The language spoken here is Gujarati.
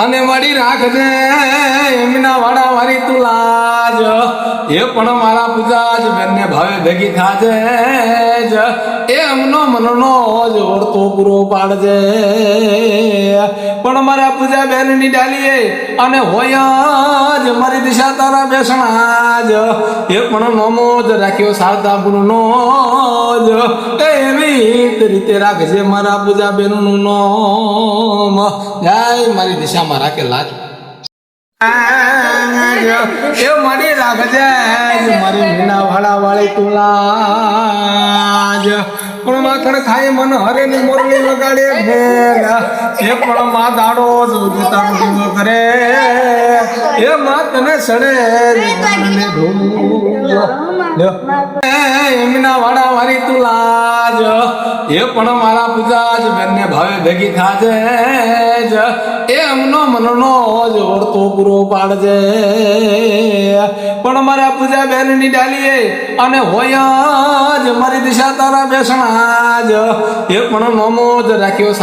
અને મળી રાખજે એમના વાડા વારી તું લાજ એ પણ મારા પૂજા જ બેનને ભાવે ભેગી થાજે જ એમનો મનનો જ વર્તો પૂરો પાડજે પણ મારા પૂજા બેનની ડાલીએ અને હોય જ મારી દિશા તારા બેસણા જ એ પણ નોમો જ રાખ્યો સારતા ગુરુનો જ એવી રીતે રાખજે મારા પૂજા બેનનું નોમ જય મારી દિશામાં રાખે લાજ એ મારી રાખજે મારી મીના વાળા વાળી તુલાજ પણ માખણ ખાઈ મન હરે ની મોરલી લગાડે એ પણ માં દાડો જોતા પૂરો કરે એ માં તને સડે મને એમના વાડા વારી તું લાજ એ પણ મારા પૂજા જ બેનને ભાવે ભેગી થાજે જ એમનો મનનો જ વર્તો પૂરો પાડજે પણ મારા પૂજા બેનની ડાલીએ અને હોય જ મારી દિશા તારા બેસણા જ એ પણ નોમો જ રાખ્યો